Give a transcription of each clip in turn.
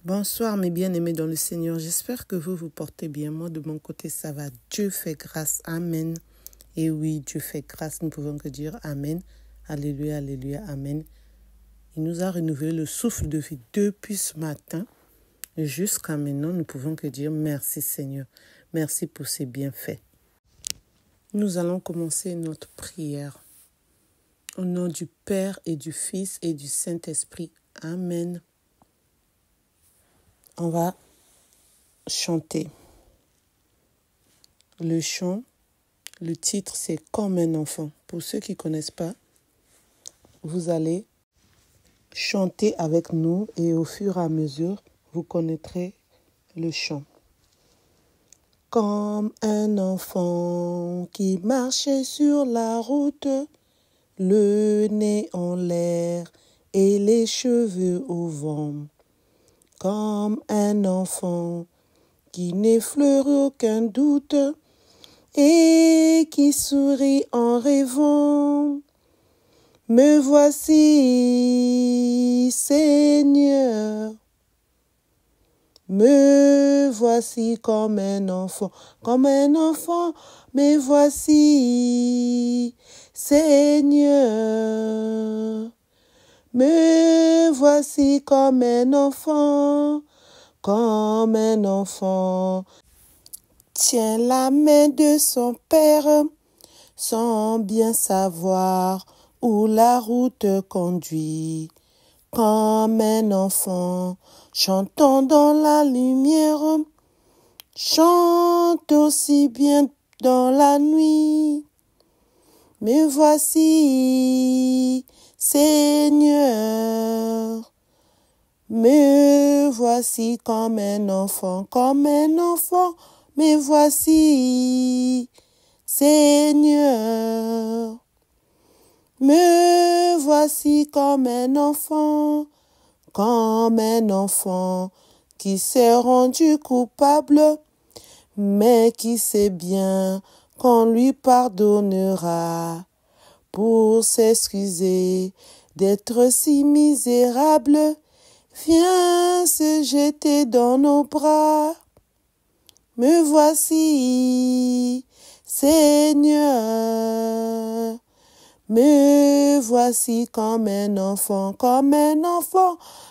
Bonsoir mes bien-aimés dans le Seigneur, j'espère que vous vous portez bien. Moi de mon côté ça va, Dieu fait grâce, Amen. Et oui, Dieu fait grâce, nous pouvons que dire Amen, Alléluia, Alléluia, Amen. Il nous a renouvelé le souffle de vie depuis ce matin jusqu'à maintenant, nous pouvons que dire merci Seigneur, merci pour ses bienfaits. Nous allons commencer notre prière. Au nom du Père et du Fils et du Saint-Esprit, Amen. On va chanter. Le chant, le titre, c'est « Comme un enfant ». Pour ceux qui ne connaissent pas, vous allez chanter avec nous et au fur et à mesure, vous connaîtrez le chant. Comme un enfant qui marchait sur la route, le nez en l'air et les cheveux au vent. Comme un enfant qui n'effleure aucun doute et qui sourit en rêvant. Me voici, Seigneur. Me voici comme un enfant, me voici, Seigneur. Me voici comme un enfant, tient la main de son père, sans bien savoir où la route conduit. Comme un enfant, chantant dans la lumière, chante aussi bien dans la nuit. Me voici, Seigneur. Me voici comme un enfant, me voici, Seigneur. Me voici comme un enfant qui s'est rendu coupable, mais qui sait bien qu'on lui pardonnera pour s'excuser d'être si misérable. Viens se jeter dans nos bras. Me voici, Seigneur. Me voici comme un enfant,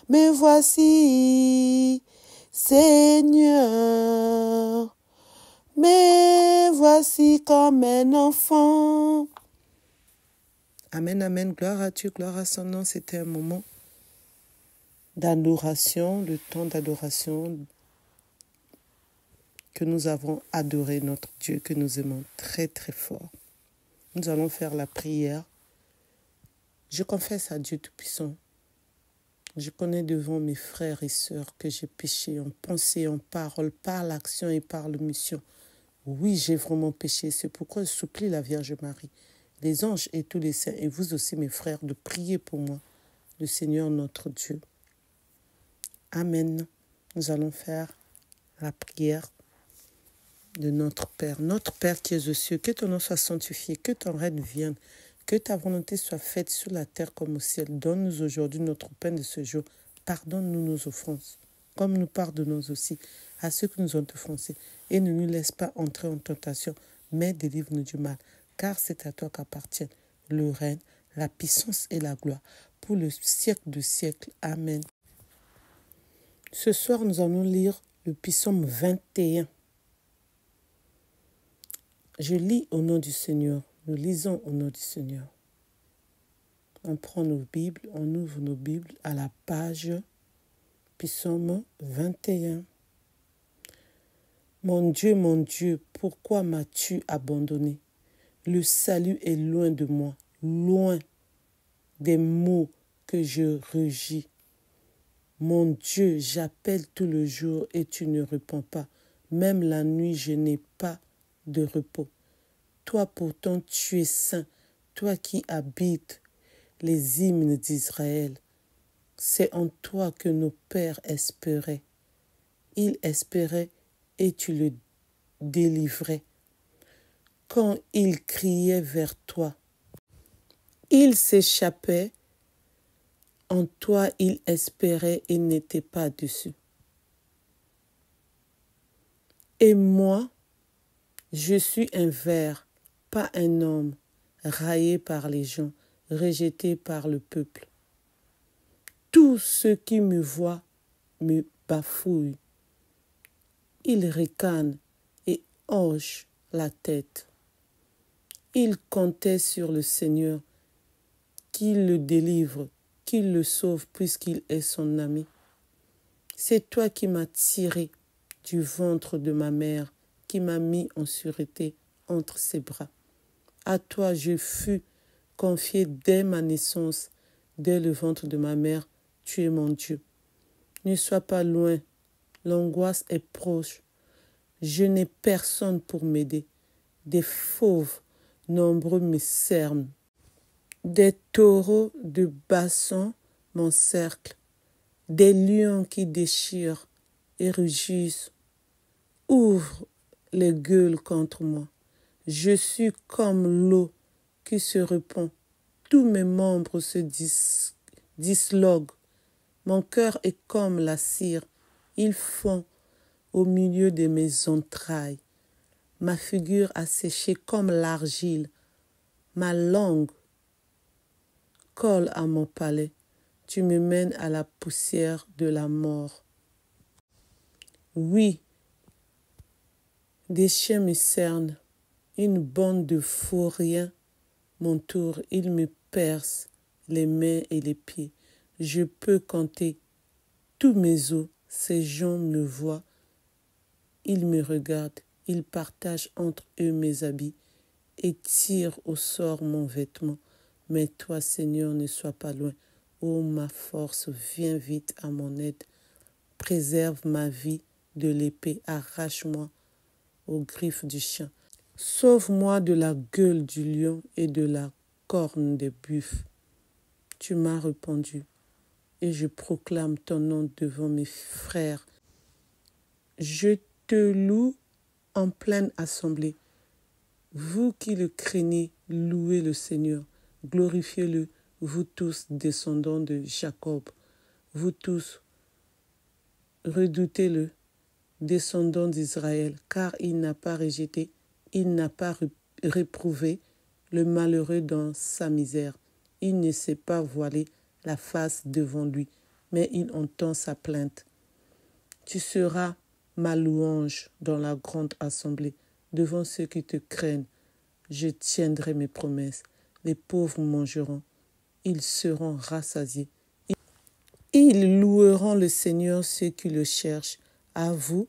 me voici, Seigneur. Me voici comme un enfant. Amen, amen, gloire à Dieu, gloire à son nom. C'était un moment d'adoration, le temps d'adoration que nous avons adoré notre Dieu, que nous aimons très très fort. Nous allons faire la prière. Je confesse à Dieu Tout-Puissant. Je connais devant mes frères et sœurs que j'ai péché en pensée, en parole, par l'action et par l'omission. Oui, j'ai vraiment péché. C'est pourquoi je supplie la Vierge Marie, les anges et tous les saints, et vous aussi mes frères, de prier pour moi, le Seigneur notre Dieu. Amen. Nous allons faire la prière de notre Père. Notre Père qui es aux cieux, que ton nom soit sanctifié, que ton règne vienne, que ta volonté soit faite sur la terre comme au ciel. Donne-nous aujourd'hui notre pain de ce jour. Pardonne-nous nos offenses, comme nous pardonnons aussi à ceux qui nous ont offensés. Et ne nous laisse pas entrer en tentation, mais délivre-nous du mal. Car c'est à toi qu'appartiennent le règne, la puissance et la gloire, pour le siècle de siècles. Amen. Ce soir, nous allons lire le psaume 21. Je lis au nom du Seigneur. Nous lisons au nom du Seigneur. On prend nos Bibles, on ouvre nos Bibles à la page psaume 21. Mon Dieu, pourquoi m'as-tu abandonné? Le salut est loin de moi, loin des mots que je rugis. Mon Dieu, j'appelle tout le jour et tu ne réponds pas. Même la nuit, je n'ai pas de repos. Toi pourtant, tu es saint, toi qui habites les hymnes d'Israël. C'est en toi que nos pères espéraient. Ils espéraient et tu le délivrais. Quand ils criaient vers toi, ils s'échappaient. En toi, ils espéraient et n'étaient pas dessus. Et moi, je suis un ver, pas un homme, raillé par les gens, rejeté par le peuple. Tous ceux qui me voient me bafouillent. Ils ricanent et hochent la tête. Ils comptaient sur le Seigneur, qu'il le délivre, qu'il le sauve puisqu'il est son ami. C'est toi qui m'as tiré du ventre de ma mère, qui m'a mis en sûreté entre ses bras. À toi je fus confié dès ma naissance, dès le ventre de ma mère, tu es mon Dieu. Ne sois pas loin, l'angoisse est proche. Je n'ai personne pour m'aider. Des fauves nombreux me cernent. Des taureaux de Bassan m'encerclent. Des lions qui déchirent et rugissent ouvrent les gueules contre moi. Je suis comme l'eau qui se répand. Tous mes membres se disloquent. Mon cœur est comme la cire. Ils fond au milieu de mes entrailles. Ma figure a séché comme l'argile. Ma langue colle à mon palais. Tu me mènes à la poussière de la mort. Oui, des chiens me cernent. Une bande de vauriens m'entoure. Ils me percent les mains et les pieds. Je peux compter tous mes os. Ces gens me voient. Ils me regardent. Ils partagent entre eux mes habits et tirent au sort mon vêtement. Mais toi, Seigneur, ne sois pas loin. Ô ma force, viens vite à mon aide. Préserve ma vie de l'épée. Arrache-moi aux griffes du chien. Sauve-moi de la gueule du lion et de la corne des buffles. Tu m'as répondu et je proclame ton nom devant mes frères. Je te loue en pleine assemblée. Vous qui le craignez, louez le Seigneur. Glorifiez-le, vous tous, descendants de Jacob. Vous tous, redoutez-le, descendants d'Israël, car il n'a pas rejeté, il n'a pas réprouvé le malheureux dans sa misère. Il ne s'est pas voilé la face devant lui, mais il entend sa plainte. Tu seras ma louange dans la grande assemblée, devant ceux qui te craignent. Je tiendrai mes promesses. Les pauvres mangeront, ils seront rassasiés. Ils loueront le Seigneur, ceux qui le cherchent. À vous,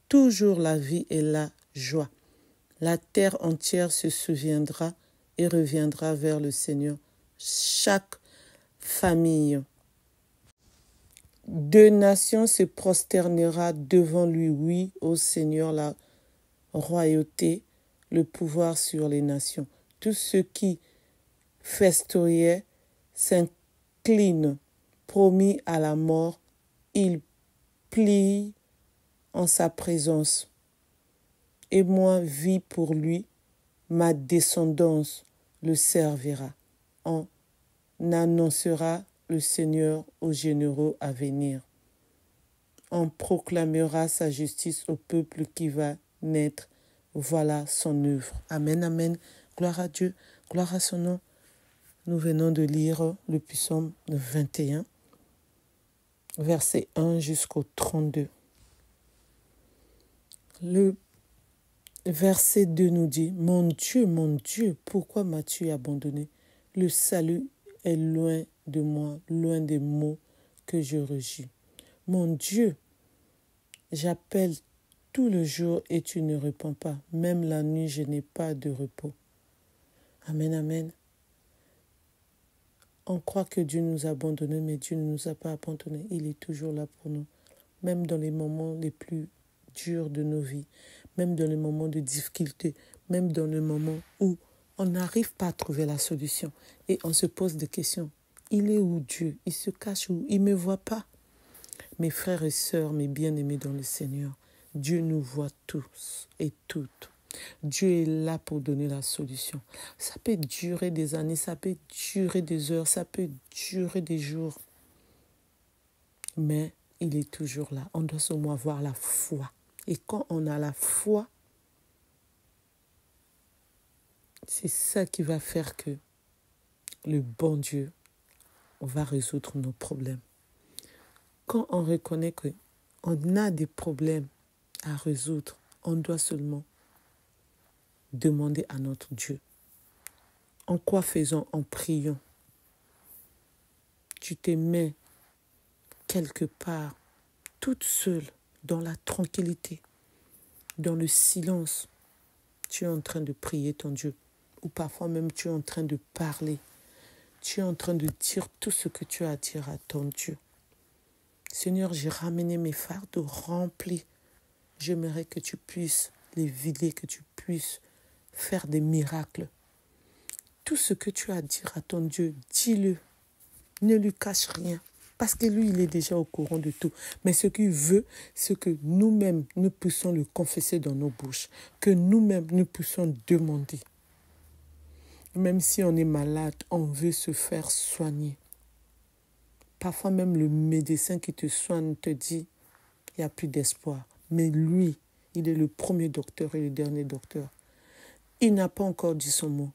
toujours la vie et la joie. La terre entière se souviendra et reviendra vers le Seigneur. Chaque famille de nations se prosternera devant lui. Oui, ô Seigneur, la royauté, le pouvoir sur les nations. Tous ceux qui festoyaient s'inclinent, promis à la mort, ils plient en sa présence. Et moi, vis pour lui, ma descendance le servira. On annoncera le Seigneur aux généraux à venir. On proclamera sa justice au peuple qui va naître. Voilà son œuvre. Amen, amen. Gloire à Dieu, gloire à son nom. Nous venons de lire le psaume 21, verset 1 jusqu'au 32. Le verset 2 nous dit, mon Dieu, pourquoi m'as-tu abandonné? Le salut est loin de moi, loin des mots que je rugis. Mon Dieu, j'appelle tout le jour et tu ne réponds pas. Même la nuit, je n'ai pas de repos. Amen, amen. On croit que Dieu nous a abandonnés, mais Dieu ne nous a pas abandonnés. Il est toujours là pour nous. Même dans les moments les plus durs de nos vies, même dans les moments de difficulté, même dans les moments où on n'arrive pas à trouver la solution et on se pose des questions. Il est où Dieu? Il se cache où? Il ne me voit pas. Mes frères et sœurs, mes bien-aimés dans le Seigneur, Dieu nous voit tous et toutes. Dieu est là pour donner la solution. Ça peut durer des années, ça peut durer des heures, ça peut durer des jours. Mais il est toujours là. On doit seulement avoir la foi Et quand on a la foi, c'est ça qui va faire que le bon Dieu va résoudre nos problèmes. Quand on reconnaît qu'on a des problèmes à résoudre, on doit seulement demander à notre Dieu. En quoi faisons? En priant. Tu te mets quelque part, toute seule, dans la tranquillité, dans le silence. Tu es en train de prier ton Dieu. Ou parfois même tu es en train de parler. Tu es en train de dire tout ce que tu as à dire à ton Dieu. Seigneur, j'ai ramené mes fardeaux remplis. J'aimerais que tu puisses les vider, que tu puisses faire des miracles. Tout ce que tu as à dire à ton Dieu, dis-le. Ne lui cache rien. Parce que lui, il est déjà au courant de tout. Mais ce qu'il veut, c'est que nous-mêmes, nous puissions le confesser dans nos bouches. Que nous-mêmes, nous puissions demander. Même si on est malade, on veut se faire soigner. Parfois même le médecin qui te soigne te dit, il n'y a plus d'espoir. Mais lui, il est le premier docteur et le dernier docteur. Il n'a pas encore dit son mot.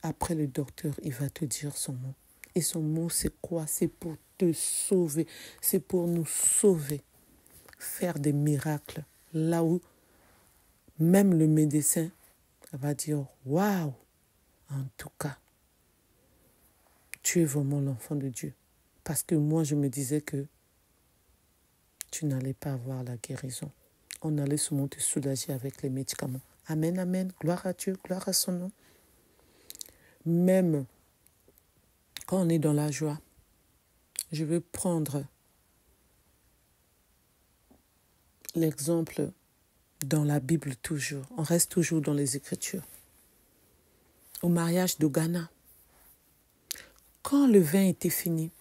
Après le docteur, il va te dire son mot. Et son mot, c'est quoi? C'est pour te sauver. C'est pour nous sauver. Faire des miracles. Là où même le médecin va dire, waouh, en tout cas, tu es vraiment l'enfant de Dieu. Parce que moi, je me disais que tu n'allais pas avoir la guérison. On allait seulement te soulager avec les médicaments. Amen, amen. Gloire à Dieu, gloire à son nom. Même quand on est dans la joie, je veux prendre l'exemple dans la Bible toujours. On reste toujours dans les Écritures. Au mariage de Ghana, quand le vin était fini,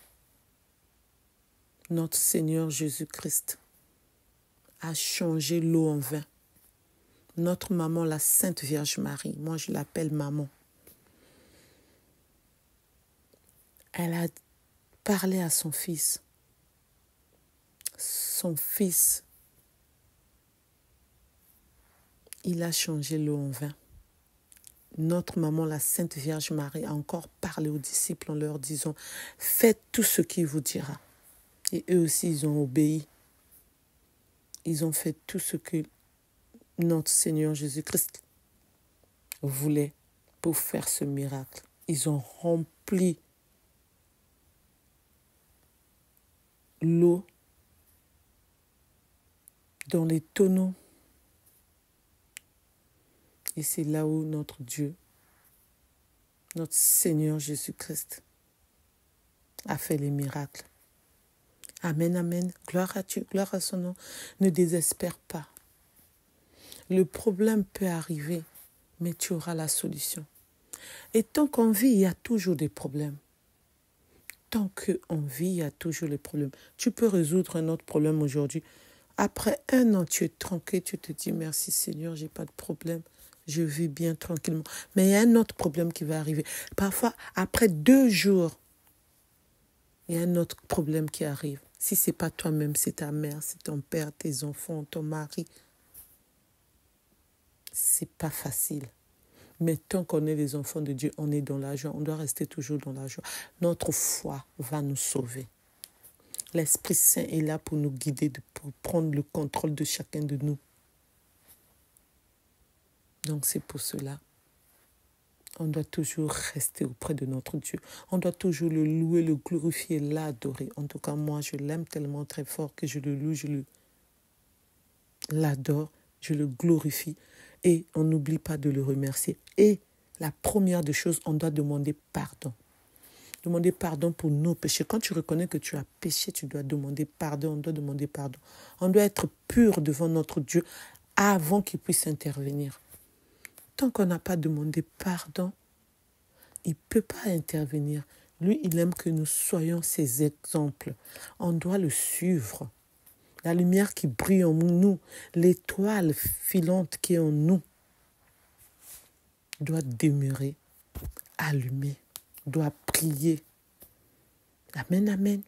notre Seigneur Jésus-Christ a changé l'eau en vin. Notre maman, la Sainte Vierge Marie, moi je l'appelle maman, elle a parlé à son fils. Son fils, il a changé l'eau en vin. Notre maman, la Sainte Vierge Marie, a encore parlé aux disciples en leur disant, faites tout ce qu'il vous dira. Et eux aussi, ils ont obéi. Ils ont fait tout ce que notre Seigneur Jésus-Christ voulait pour faire ce miracle. Ils ont rempli l'eau dans les tonneaux. Et c'est là où notre Dieu, notre Seigneur Jésus-Christ, a fait les miracles. Amen, amen. Gloire à Dieu, gloire à son nom. Ne désespère pas. Le problème peut arriver, mais tu auras la solution. Et tant qu'on vit, il y a toujours des problèmes. Tant qu'on vit, il y a toujours les problèmes. Tu peux résoudre un autre problème aujourd'hui. Après 1 an, tu es tranquille, tu te dis merci Seigneur, j'ai pas de problème. Je vis bien tranquillement. Mais il y a un autre problème qui va arriver. Parfois, après 2 jours, il y a un autre problème qui arrive. Si ce n'est pas toi-même, c'est ta mère, c'est ton père, tes enfants, ton mari. Ce n'est pas facile. Mais tant qu'on est les enfants de Dieu, on est dans la joie. On doit rester toujours dans la joie. Notre foi va nous sauver. L'Esprit Saint est là pour nous guider, pour prendre le contrôle de chacun de nous. Donc c'est pour cela. On doit toujours rester auprès de notre Dieu. On doit toujours le louer, le glorifier, l'adorer. En tout cas, moi, je l'aime tellement très fort que je le loue, l'adore, je le glorifie. Et on n'oublie pas de le remercier. Et la première des choses, on doit demander pardon. Demander pardon pour nos péchés. Quand tu reconnais que tu as péché, tu dois demander pardon. On doit demander pardon. On doit être pur devant notre Dieu avant qu'il puisse intervenir. Tant qu'on n'a pas demandé pardon, il ne peut pas intervenir. Lui, il aime que nous soyons ses exemples. On doit le suivre. La lumière qui brille en nous, l'étoile filante qui est en nous, doit demeurer allumée, doit briller. Amen, amen.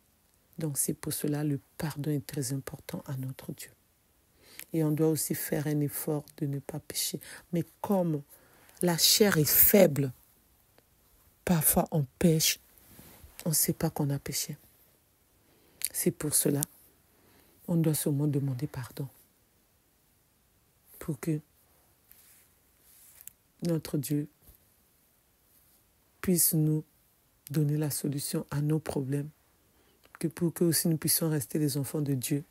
Donc c'est pour cela le pardon est très important à notre Dieu. Et on doit aussi faire un effort de ne pas pécher. Mais comme la chair est faible, parfois on pêche, on ne sait pas qu'on a péché. C'est pour cela on doit seulement demander pardon pour que notre Dieu puisse nous donner la solution à nos problèmes, que pour que aussi nous puissions rester les enfants de Dieu,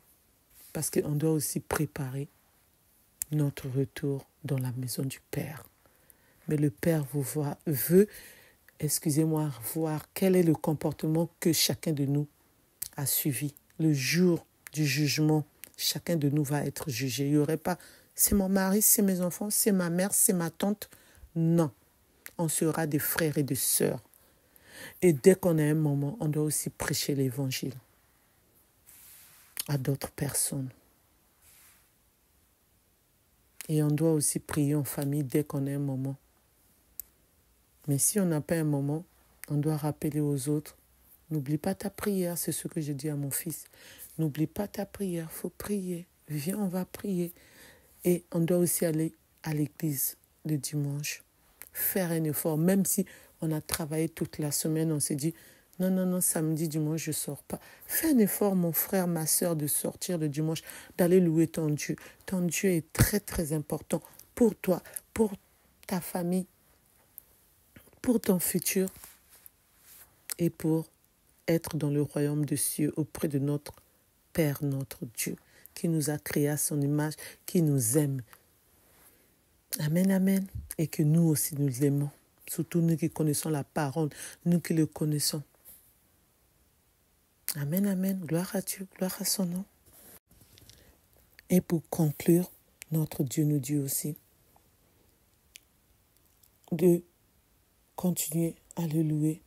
parce qu'on doit aussi préparer notre retour dans la maison du Père. Mais le Père veut, voir quel est le comportement que chacun de nous a suivi. Le jour du jugement, chacun de nous va être jugé. Il n'y aurait pas, c'est mon mari, c'est mes enfants, c'est ma mère, c'est ma tante. Non, on sera des frères et des sœurs. Et dès qu'on a un moment, on doit aussi prêcher l'évangile à d'autres personnes. Et on doit aussi prier en famille dès qu'on a un moment. Mais si on n'a pas un moment, on doit rappeler aux autres, n'oublie pas ta prière, c'est ce que je dis à mon fils. N'oublie pas ta prière, il faut prier. Viens, on va prier. Et on doit aussi aller à l'église le dimanche, faire un effort. Même si on a travaillé toute la semaine, on s'est dit, non, samedi, dimanche, je ne sors pas. Fais un effort, mon frère, ma soeur, de sortir le dimanche, d'aller louer ton Dieu. Ton Dieu est très, très important pour toi, pour ta famille, pour ton futur et pour être dans le royaume des cieux auprès de notre Père, notre Dieu, qui nous a créés à son image, qui nous aime. Amen, amen. Et que nous aussi nous l'aimons. Surtout nous qui connaissons la parole, nous qui le connaissons. Amen, amen. Gloire à Dieu, gloire à son nom. Et pour conclure, notre Dieu nous dit aussi de continuer à le louer,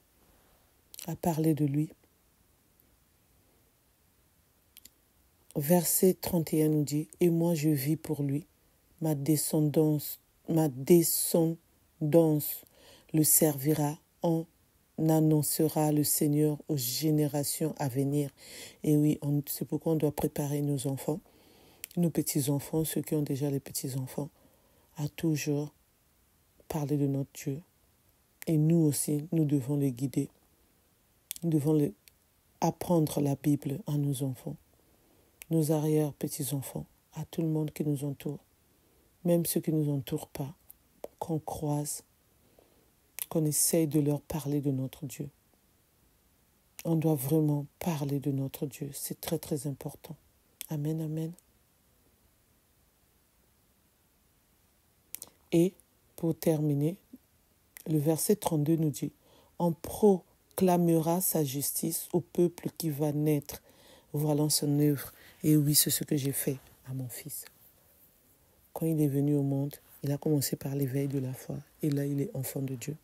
à parler de lui. Verset 31 nous dit, « Et moi je vis pour lui, ma descendance le servira, on annoncera le Seigneur aux générations à venir. » Et oui, c'est pourquoi on doit préparer nos enfants, nos petits-enfants, ceux qui ont déjà les petits-enfants, à toujours parler de notre Dieu. Et nous aussi, nous devons les guider. Nous devons apprendre la Bible à nos enfants, nos arrière-petits-enfants, à tout le monde qui nous entoure, même ceux qui ne nous entourent pas, qu'on croise, qu'on essaye de leur parler de notre Dieu. On doit vraiment parler de notre Dieu. C'est très, très important. Amen, amen. Et pour terminer, le verset 32 nous dit, « On proclamera sa justice au peuple qui va naître, voilà son œuvre. » Et oui, c'est ce que j'ai fait à mon fils. Quand il est venu au monde, il a commencé par l'éveil de la foi. Et là, il est enfant de Dieu.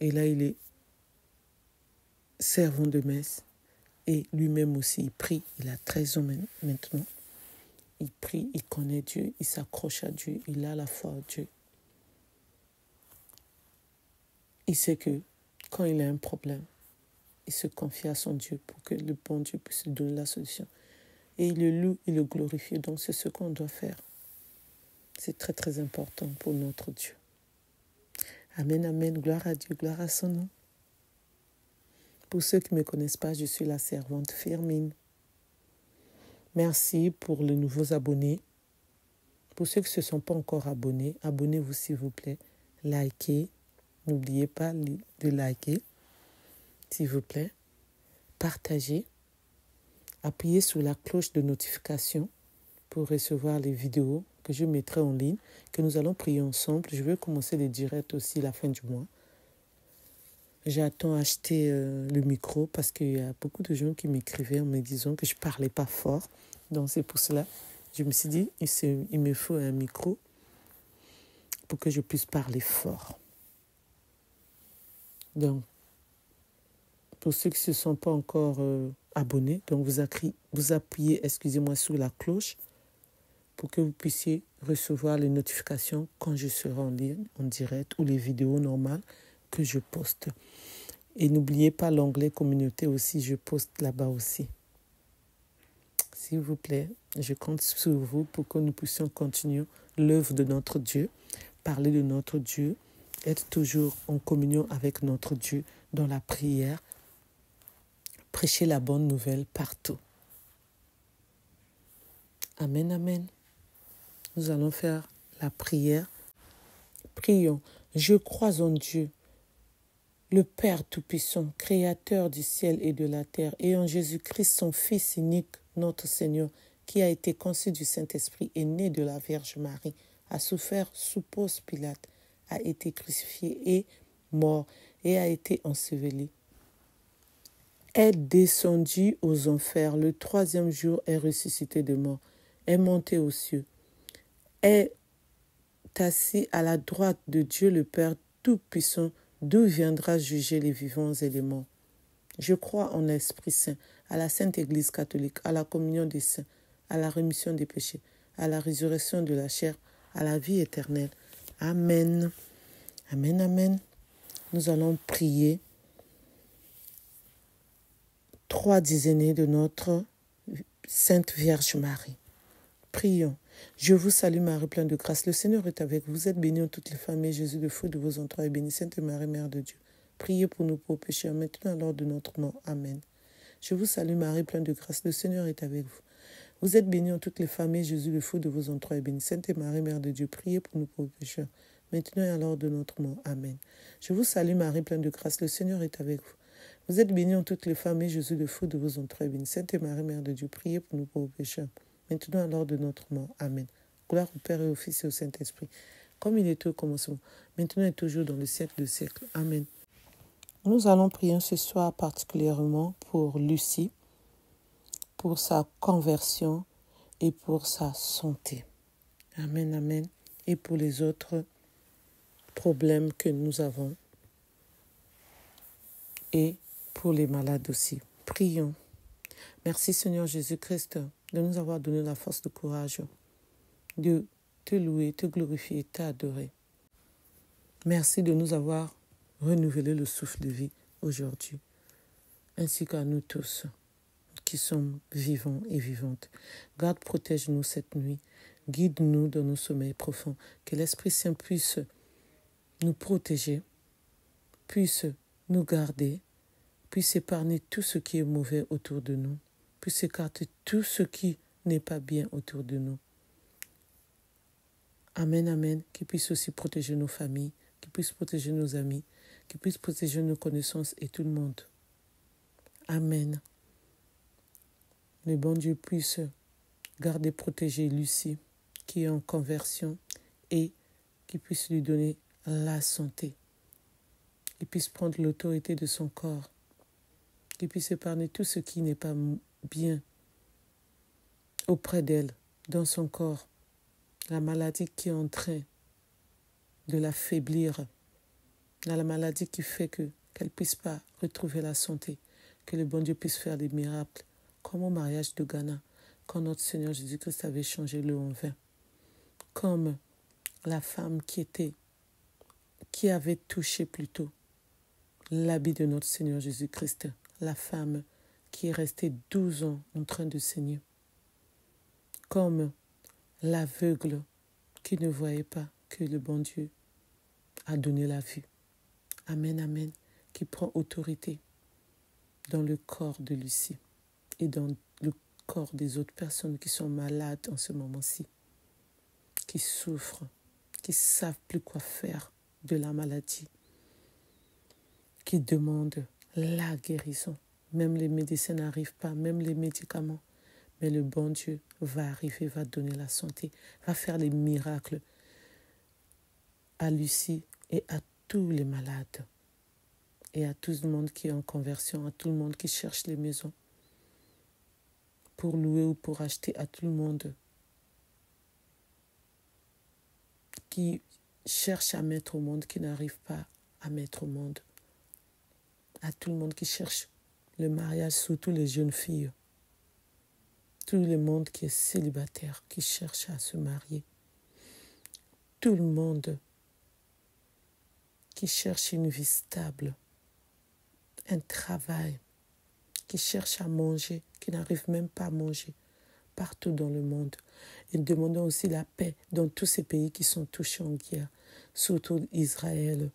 Et là, il est servant de messe. Et lui-même aussi, il prie. Il a 13 ans maintenant. Il prie, il connaît Dieu, il s'accroche à Dieu, il a la foi en Dieu. Il sait que quand il a un problème, il se confie à son Dieu pour que le bon Dieu puisse lui donner la solution. Et il le loue, il le glorifie. Donc c'est ce qu'on doit faire. C'est très très important pour notre Dieu. Amen, amen. Gloire à Dieu, gloire à son nom. Pour ceux qui ne me connaissent pas, je suis la servante Firmine. Merci pour les nouveaux abonnés. Pour ceux qui ne se sont pas encore abonnés, abonnez-vous s'il vous plaît. Likez. N'oubliez pas de liker, s'il vous plaît. Partagez. Appuyez sur la cloche de notification pour recevoir les vidéos que je mettrai en ligne, que nous allons prier ensemble. Je vais commencer les directs aussi à la fin du mois. J'attends acheter le micro parce qu'il y a beaucoup de gens qui m'écrivaient en me disant que je ne parlais pas fort. Donc c'est pour cela je me suis dit, il me faut un micro pour que je puisse parler fort. Donc, pour ceux qui ne se sont pas encore abonnés, donc vous appuyez, sur la cloche pour que vous puissiez recevoir les notifications quand je serai en ligne, en direct, ou les vidéos normales que je poste. Et n'oubliez pas l'onglet communauté aussi, je poste là-bas aussi. S'il vous plaît, je compte sur vous pour que nous puissions continuer l'œuvre de notre Dieu, parler de notre Dieu, être toujours en communion avec notre Dieu dans la prière, prêcher la bonne nouvelle partout. Amen, amen. Nous allons faire la prière. Prions. Je crois en Dieu, le Père Tout-Puissant, Créateur du ciel et de la terre, et en Jésus-Christ, son Fils unique, notre Seigneur, qui a été conçu du Saint-Esprit et né de la Vierge Marie, a souffert sous Ponce Pilate, a été crucifié et mort, et a été enseveli. Est descendu aux enfers, le 3e jour est ressuscité de mort, est monté aux cieux, est assis à la droite de Dieu le Père Tout-Puissant, d'où viendra juger les vivants et les morts. Je crois en l'Esprit Saint, à la Sainte Église catholique, à la communion des saints, à la rémission des péchés, à la résurrection de la chair, à la vie éternelle. Amen. Amen, amen. Nous allons prier 3 dizaines de notre Sainte Vierge Marie. Prions. Je vous salue Marie, pleine de grâce. Le Seigneur est avec vous. Vous êtes bénie en toutes les femmes et Jésus, le fruit de vos entrailles, est béni. Sainte Marie, Mère de Dieu, priez pour nous pauvres pécheurs, maintenant et à l'heure de notre mort. Amen. Je vous salue Marie, pleine de grâce. Le Seigneur est avec vous. Vous êtes bénie en toutes les femmes et Jésus, le fruit de vos entrailles, est béni. Sainte Marie, Mère de Dieu, priez pour nous pauvres pécheurs, maintenant et à l'heure de notre mort. Amen. Je vous salue Marie, pleine de grâce. Le Seigneur est avec vous. Vous êtes bénie en toutes les femmes et Jésus, le fruit de vos entrailles, est béni. Sainte Marie, Mère de Dieu, priez pour nous pauvres pécheurs, maintenant à l'heure de notre mort. Amen. Gloire au Père et au Fils et au Saint-Esprit, comme il était au commencement, maintenant et toujours dans le siècle des siècles. Amen. Nous allons prier ce soir particulièrement pour Lucie, pour sa conversion et pour sa santé. Amen, amen. Et pour les autres problèmes que nous avons et pour les malades aussi. Prions. Merci Seigneur Jésus-Christ de nous avoir donné la force de courage de te louer, te glorifier, t'adorer. Merci de nous avoir renouvelé le souffle de vie aujourd'hui, ainsi qu'à nous tous qui sommes vivants et vivantes. Garde, protège-nous cette nuit, guide-nous dans nos sommeils profonds, que l'Esprit Saint puisse nous protéger, puisse nous garder, puisse épargner tout ce qui est mauvais autour de nous, puisse écarter tout ce qui n'est pas bien autour de nous. Amen, amen, qui puisse aussi protéger nos familles, qui puisse protéger nos amis, qui puisse protéger nos connaissances et tout le monde. Amen. Le bon Dieu puisse garder, protéger Lucie, qui est en conversion, et qui puisse lui donner la santé, qui puisse prendre l'autorité de son corps, qui puisse épargner tout ce qui n'est pas bien auprès d'elle, dans son corps, la maladie qui est en train de l'affaiblir, la maladie qui fait qu'elle ne puisse pas retrouver la santé, que le bon Dieu puisse faire des miracles, comme au mariage de Ghana, quand notre Seigneur Jésus-Christ avait changé l'eau en vin, comme la femme qui avait touché plutôt l'habit de notre Seigneur Jésus-Christ, la femme qui est restée 12 ans en train de saigner, comme l'aveugle qui ne voyait pas que le bon Dieu a donné la vue. Amen, amen, qui prend autorité dans le corps de Lucie et dans le corps des autres personnes qui sont malades en ce moment-ci, qui souffrent, qui ne savent plus quoi faire de la maladie, qui demandent la guérison. Même les médecins n'arrivent pas, même les médicaments. Mais le bon Dieu va arriver, va donner la santé, va faire des miracles à Lucie et à tous les malades. Et à tout le monde qui est en conversion, à tout le monde qui cherche les maisons pour louer ou pour acheter, à tout le monde qui cherche à mettre au monde, qui n'arrive pas à mettre au monde, à tout le monde qui cherche le mariage, surtout les jeunes filles, tout le monde qui est célibataire, qui cherche à se marier, tout le monde qui cherche une vie stable, un travail, qui cherche à manger, qui n'arrive même pas à manger, partout dans le monde. Et nous demandons aussi la paix dans tous ces pays qui sont touchés en guerre, surtout Israël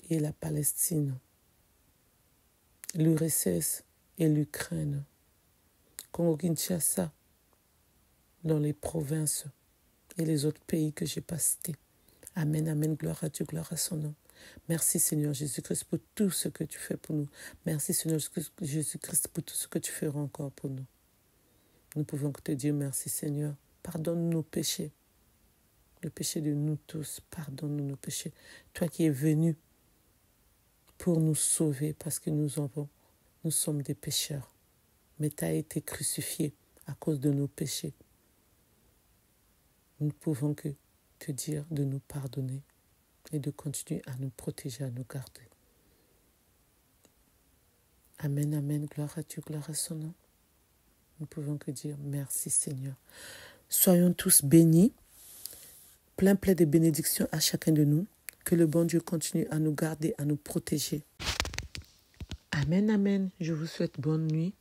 et la Palestine, l'URSS et l'Ukraine, Congo-Kinshasa, dans les provinces et les autres pays que je n'ai pas cités. Amen, amen, gloire à Dieu, gloire à son nom. Merci Seigneur Jésus-Christ pour tout ce que tu fais pour nous. Merci Seigneur Jésus-Christ pour tout ce que tu feras encore pour nous. Nous pouvons te dire merci Seigneur. Pardonne nos péchés. Le péché de nous tous. Pardonne-nous nos péchés. Toi qui es venu pour nous sauver parce que nous sommes des pécheurs. Mais tu as été crucifié à cause de nos péchés. Nous ne pouvons que te dire de nous pardonner et de continuer à nous protéger, à nous garder. Amen, amen, gloire à Dieu, gloire à son nom. Nous ne pouvons que dire merci Seigneur. Soyons tous bénis, plein de bénédictions à chacun de nous. Que le bon Dieu continue à nous garder, à nous protéger. Amen, amen. Je vous souhaite bonne nuit,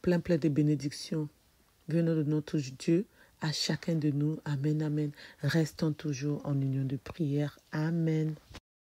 plein de bénédictions venant de notre Dieu à chacun de nous. Amen, amen. Restons toujours en union de prière. Amen.